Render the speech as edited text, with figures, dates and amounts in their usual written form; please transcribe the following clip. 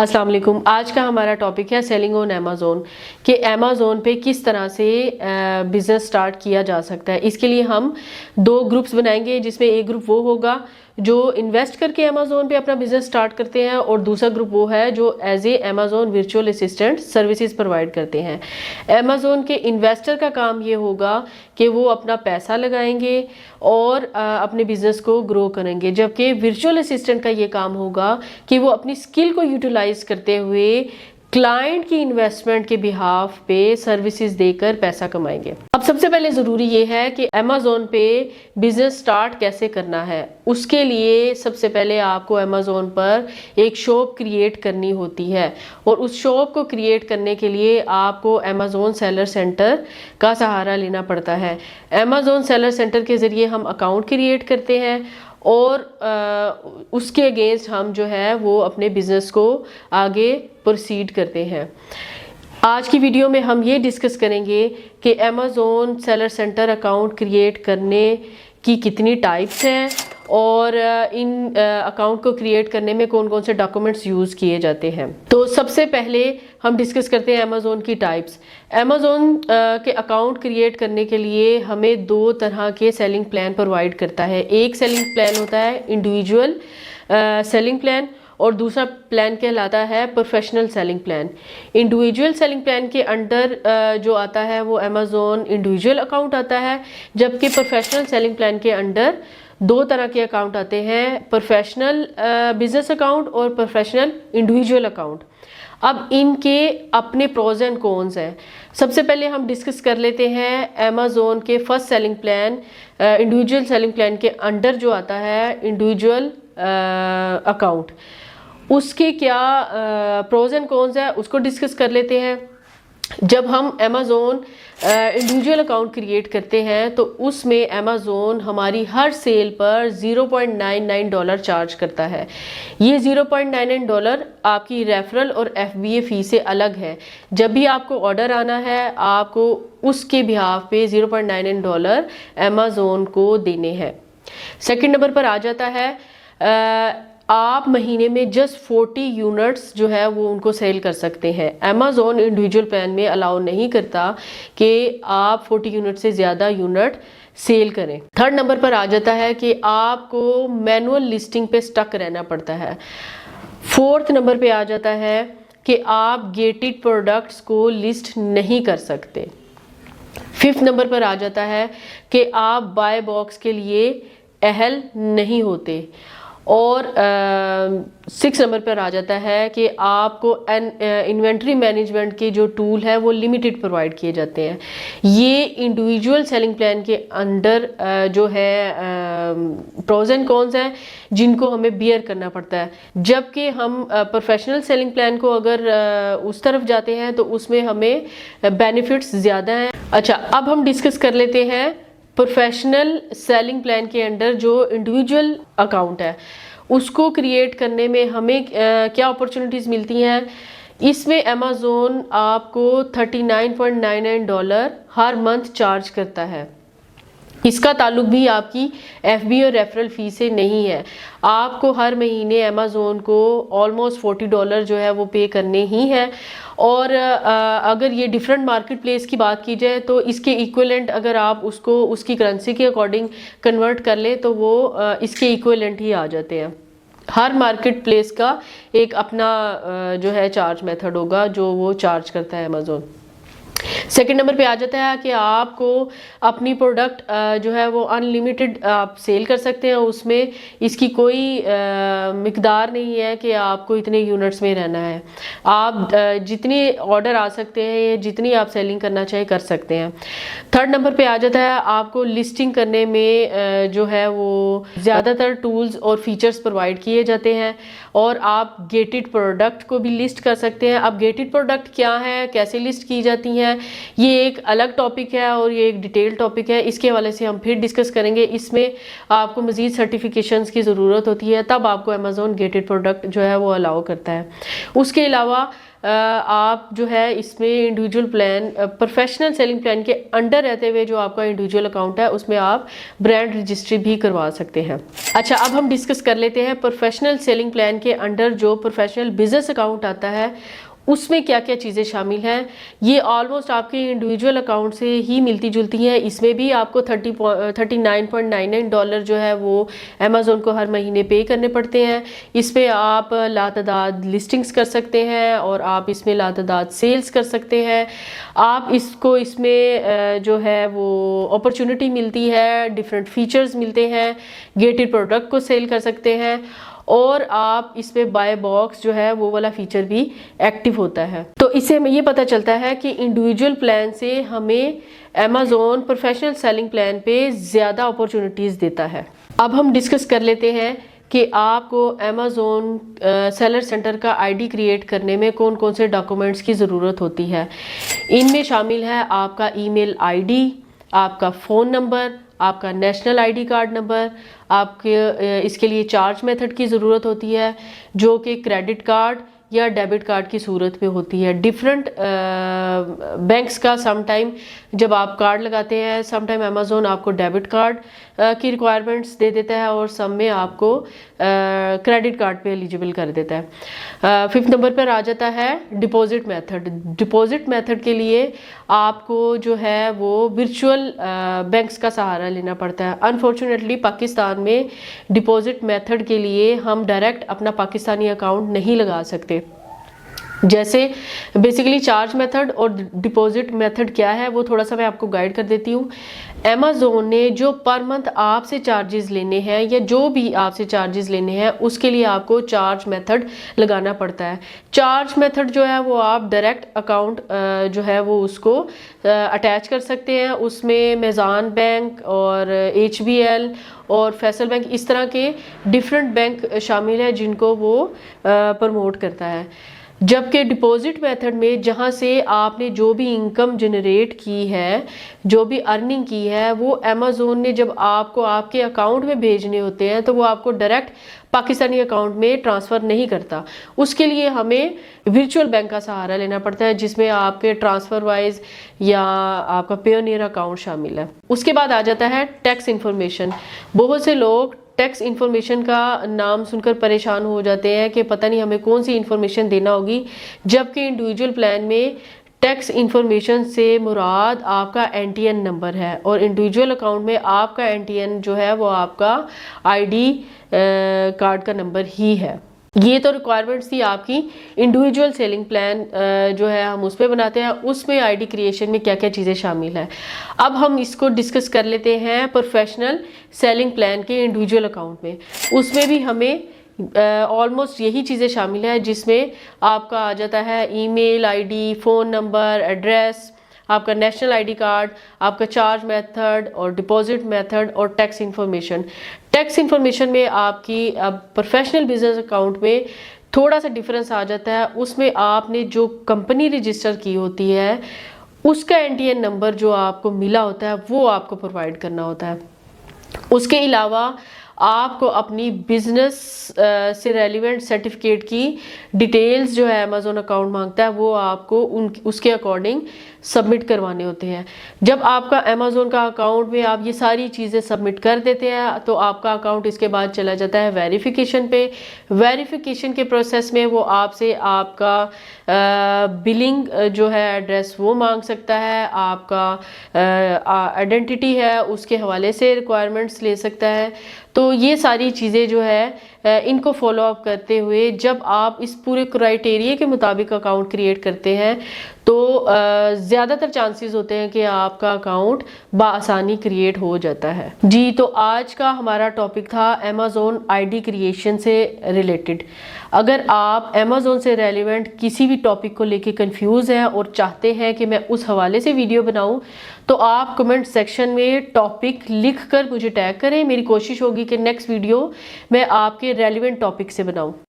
अस्सलाम वालेकुम। आज का हमारा टॉपिक है सेलिंग ऑन अमेज़ोन कि अमेज़ोन पे किस तरह से बिज़नेस स्टार्ट किया जा सकता है। इसके लिए हम दो ग्रुप्स बनाएंगे, जिसमें एक ग्रुप वो होगा जो इन्वेस्ट करके अमेज़ोन पे अपना बिज़नेस स्टार्ट करते हैं और दूसरा ग्रुप वो है जो as a Amazon virtual assistant services provide करते हैं। अमेज़ोन के इन्वेस्टर का काम ये होगा कि वो अपना पैसा लगाएंगे और अपने बिज़नेस को ग्रो करेंगे, जबकि वर्चुअल असिस्टेंट का ये काम होगा कि वो अपनी स्किल को यूटिलाइज करते हुए क्लाइंट की इन्वेस्टमेंट के बिहाफ पे सर्विसेज देकर पैसा कमाएंगे। अब सबसे पहले ज़रूरी ये है कि अमेज़ोन पे बिज़नेस स्टार्ट कैसे करना है। उसके लिए सबसे पहले आपको अमेज़ोन पर एक शॉप क्रिएट करनी होती है और उस शॉप को क्रिएट करने के लिए आपको अमेज़ोन सेलर सेंटर का सहारा लेना पड़ता है। अमेज़ोन सेलर सेंटर के ज़रिए हम अकाउंट क्रिएट करते हैं और उसके अगेंस्ट हम जो है वो अपने बिज़नेस को आगे प्रोसीड करते हैं। आज की वीडियो में हम ये डिस्कस करेंगे कि Amazon seller centre account create करने की कितनी टाइप्स हैं और इन अकाउंट को क्रिएट करने में कौन कौन से डॉक्यूमेंट्स यूज़ किए जाते हैं। तो सबसे पहले हम डिस्कस करते हैं अमेज़ोन की टाइप्स। अमेज़ोन के अकाउंट क्रिएट करने के लिए हमें दो तरह के सेलिंग प्लान प्रोवाइड करता है। एक सेलिंग प्लान होता है इंडिविजुअल सेलिंग प्लान और दूसरा प्लान कहलाता है professional selling plan. Individual selling plan के अंडर जो आता है वो अमेज़ोन इंडिविजुअल अकाउंट आता है, जबकि प्रोफेशनल सेलिंग प्लान के अंडर दो तरह के अकाउंट आते हैं, प्रोफेशनल बिजनेस अकाउंट और प्रोफेशनल इंडिविजुअल अकाउंट। अब इनके अपने प्रोज एंड कॉन्स हैं। सबसे पहले हम डिस्कस कर लेते हैं अमेज़ोन के first selling plan individual selling plan के अंडर जो आता है इंडिविजुअल अकाउंट। उसके क्या प्रोज एंड कॉन्स है उसको डिस्कस कर लेते हैं। जब हम अमेज़ोन इंडिविजुअल अकाउंट क्रिएट करते हैं तो उसमें अमेज़ोन हमारी हर सेल पर $0.99 चार्ज करता है। ये $0.99 आपकी रेफरल और FBA फ़ी से अलग है। जब भी आपको ऑर्डर आना है आपको उसके बिहाफ पे $0.99 अमेज़ोन को देने हैं। सेकंड नंबर पर आ जाता है आप महीने में जस्ट 40 यूनिट्स जो है वो उनको सेल कर सकते हैं। अमेज़ोन इंडिविजुअल प्लान में अलाउ नहीं करता कि आप 40 यूनिट से ज़्यादा यूनिट सेल करें। थर्ड नंबर पर आ जाता है कि आपको मैनुअल लिस्टिंग पे स्टक रहना पड़ता है। फोर्थ नंबर पे आ जाता है कि आप गेटेड प्रोडक्ट्स को लिस्ट नहीं कर सकते। फिफ्थ नंबर पर आ जाता है कि आप बाय बॉक्स के लिए अहल नहीं होते। और 6 नंबर पर आ जाता है कि आपको इन्वेंट्री मैनेजमेंट के जो टूल है वो लिमिटेड प्रोवाइड किए जाते हैं। ये इंडिविजुअल सेलिंग प्लान के अंडर जो है प्रोज एंड कॉन्स हैं जिनको हमें बियर करना पड़ता है, जबकि हम प्रोफेशनल सेलिंग प्लान को अगर उस तरफ जाते हैं तो उसमें हमें बेनिफिट्स ज़्यादा हैं। अच्छा, अब हम डिस्कस कर लेते हैं प्रोफेशनल सेलिंग प्लान के अंडर जो इंडिविजुअल अकाउंट है उसको क्रिएट करने में हमें क्या अपॉर्चुनिटीज़ मिलती हैं। इसमें अमेज़ोन आपको $39.99 हर मंथ चार्ज करता है। इसका ताल्लुक भी आपकी FB और रेफरल फ़ी से नहीं है। आपको हर महीने अमेज़ोन को ऑलमोस्ट $40 जो है वो पे करने ही हैं। और अगर ये डिफरेंट मार्केट प्लेस की बात की जाए तो इसके इक्विवेलेंट अगर आप उसको उसकी करेंसी के अकॉर्डिंग कन्वर्ट कर ले तो वो इसके इक्विवेलेंट ही आ जाते हैं। हर मार्केट प्लेस का एक अपना जो है चार्ज मेथड होगा जो वो चार्ज करता है अमेज़ोन। सेकेंड नंबर पे आ जाता है कि आपको अपनी प्रोडक्ट जो है वो अनलिमिटेड आप सेल कर सकते हैं। उसमें इसकी कोई मिकदार नहीं है कि आपको इतने यूनिट्स में रहना है। आप जितने ऑर्डर आ सकते हैं जितनी आप सेलिंग करना चाहे कर सकते हैं। थर्ड नंबर पे आ जाता है आपको लिस्टिंग करने में जो है वो ज़्यादातर टूल्स और फीचर्स प्रोवाइड किए जाते हैं और आप गेटेड प्रोडक्ट को भी लिस्ट कर सकते हैं। अब गेटेड प्रोडक्ट क्या है, कैसे लिस्ट की जाती हैं, ये एक अलग टॉपिक है और ये एक डिटेल टॉपिक है, इसके हवाले से हम फिर डिस्कस करेंगे। इसमें आपको मज़ीद सर्टिफिकेशंस की ज़रूरत होती है, तब आपको अमेज़ॉन गेटेड प्रोडक्ट जो है वो अलाउ करता है। उसके अलावा आप जो है इसमें individual plan, professional selling plan के अंडर रहते हुए जो आपका इंडिविजुअल अकाउंट है उसमें आप ब्रांड रजिस्ट्री भी करवा सकते हैं। अच्छा, अब हम डिस्कस कर लेते हैं प्रोफेशनल सेलिंग प्लान के अंडर जो प्रोफेशनल बिजनेस अकाउंट आता है उसमें क्या क्या चीज़ें शामिल हैं। ये ऑलमोस्ट आपके इंडिविजुअल अकाउंट से ही मिलती जुलती हैं। इसमें भी आपको $39.99 जो है वो अमेज़ॉन को हर महीने पे करने पड़ते हैं। इस पर आप लातादाद लिस्टिंग्स कर सकते हैं और आप इसमें लातादाद सेल्स कर सकते हैं। आप इसमें जो है वो अपॉर्चुनिटी मिलती है, डिफरेंट फीचर्स मिलते हैं, गेटेड प्रोडक्ट को सेल कर सकते हैं और आप इसमें बाय बॉक्स जो है वो वाला फीचर भी एक्टिव होता है। तो इससे हमें ये पता चलता है कि इंडिविजुअल प्लान से हमें अमेज़ॉन प्रोफेशनल सेलिंग प्लान पे ज़्यादा अपॉर्चुनिटीज़ देता है। अब हम डिस्कस कर लेते हैं कि आपको अमेज़ॉन सेलर सेंटर का आईडी क्रिएट करने में कौन कौन से डॉक्यूमेंट्स की ज़रूरत होती है। इनमें शामिल है आपका ईमेल आईडी, आपका फ़ोन नंबर, आपका नेशनल आईडी कार्ड नंबर। आपके इसके लिए चार्ज मेथड की ज़रूरत होती है जो कि क्रेडिट कार्ड या डेबिट कार्ड की सूरत में होती है। डिफरेंट बैंक्स का सम टाइम जब आप कार्ड लगाते हैं, सम टाइम अमेज़ॉन आपको डेबिट कार्ड की रिक्वायरमेंट्स दे देता है और सब में आपको क्रेडिट कार्ड पे एलिजिबल कर देता है। 5th नंबर पर आ जाता है डिपॉजिट मेथड। डिपॉजिट मेथड के लिए आपको जो है वो वर्चुअल बैंक्स का सहारा लेना पड़ता है। अनफॉर्चुनेटली पाकिस्तान में डिपॉजिट मेथड के लिए हम डायरेक्ट अपना पाकिस्तानी अकाउंट नहीं लगा सकते। जैसे बेसिकली चार्ज मेथड और डिपॉजिट मेथड क्या है वो थोड़ा सा मैं आपको गाइड कर देती हूँ। अमेज़ॉन ने जो पर मंथ आपसे चार्जेस लेने हैं या जो भी आपसे चार्जेस लेने हैं उसके लिए आपको चार्ज मेथड लगाना पड़ता है। चार्ज मेथड जो है वो आप डायरेक्ट अकाउंट जो है वो उसको अटैच कर सकते हैं। उसमें मेज़ान बैंक और HBL और फैसल बैंक, इस तरह के डिफरेंट बैंक शामिल है जिनको वो प्रमोट करता है। जबकि डिपॉजिट मेथड में जहाँ से आपने जो भी इनकम जनरेट की है, जो भी अर्निंग की है, वो अमेज़ॉन ने जब आपको आपके अकाउंट में भेजने होते हैं तो वो आपको डायरेक्ट पाकिस्तानी अकाउंट में ट्रांसफ़र नहीं करता। उसके लिए हमें वर्चुअल बैंक का सहारा लेना पड़ता है जिसमें आपके ट्रांसफ़र वाइज या आपका पेयोनियर अकाउंट शामिल है। उसके बाद आ जाता है टैक्स इन्फॉर्मेशन। बहुत से लोग टैक्स इन्फॉर्मेशन का नाम सुनकर परेशान हो जाते हैं कि पता नहीं हमें कौन सी इन्फॉर्मेशन देना होगी, जबकि इंडिविजुअल प्लान में टैक्स इन्फॉर्मेशन से मुराद आपका NTN नंबर है और इंडिविजुअल अकाउंट में आपका NTN जो है वो आपका ID कार्ड का नंबर ही है। ये तो रिक्वायरमेंट्स थी आपकी इंडिविजुअल सेलिंग प्लान जो है हम उस पर बनाते हैं, उसमें आईडी क्रिएशन में क्या क्या चीज़ें शामिल है। अब हम इसको डिस्कस कर लेते हैं प्रोफेशनल सेलिंग प्लान के इंडिविजुअल अकाउंट में। उसमें भी हमें ऑलमोस्ट यही चीज़ें शामिल है जिसमें आपका आ जाता है email ID, phone number, address, आपका नेशनल आईडी कार्ड, आपका चार्ज मेथड और डिपॉजिट मेथड और टैक्स इन्फॉर्मेशन। टैक्स इन्फॉर्मेशन में आपकी अब प्रोफेशनल बिजनेस अकाउंट में थोड़ा सा डिफरेंस आ जाता है। उसमें आपने जो कंपनी रजिस्टर की होती है उसका NTN नंबर जो आपको मिला होता है वो आपको प्रोवाइड करना होता है। उसके अलावा आपको अपनी बिजनेस से रेलिवेंट सर्टिफिकेट की डिटेल्स जो है अमेज़ॉन अकाउंट मांगता है वो आपको उसके अकॉर्डिंग सबमिट करवाने होते हैं। जब आपका अमेज़ॉन का अकाउंट में आप ये सारी चीज़ें सबमिट कर देते हैं तो आपका अकाउंट इसके बाद चला जाता है वेरिफिकेशन पे। वेरिफिकेशन के प्रोसेस में वो आपसे आपका बिलिंग जो है एड्रेस वो मांग सकता है, आपका आइडेंटिटी है उसके हवाले से रिक्वायरमेंट्स ले सकता है। तो ये सारी चीज़ें जो है इनको फॉलो अप करते हुए जब आप इस पूरे क्राइटेरिया के मुताबिक अकाउंट क्रिएट करते हैं तो ज़्यादातर चांसेस होते हैं कि आपका अकाउंट बआसानी क्रिएट हो जाता है। जी, तो आज का हमारा टॉपिक था अमेज़ॉन आईडी क्रिएशन से रिलेटेड। अगर आप अमेज़ॉन से रेलिवेंट किसी भी टॉपिक को लेके कंफ्यूज हैं और चाहते हैं कि मैं उस हवाले से वीडियो बनाऊं तो आप कमेंट सेक्शन में टॉपिक लिख कर मुझे टैग करें। मेरी कोशिश होगी कि नेक्स्ट वीडियो मैं आपके रेलिवेंट टॉपिक से बनाऊं।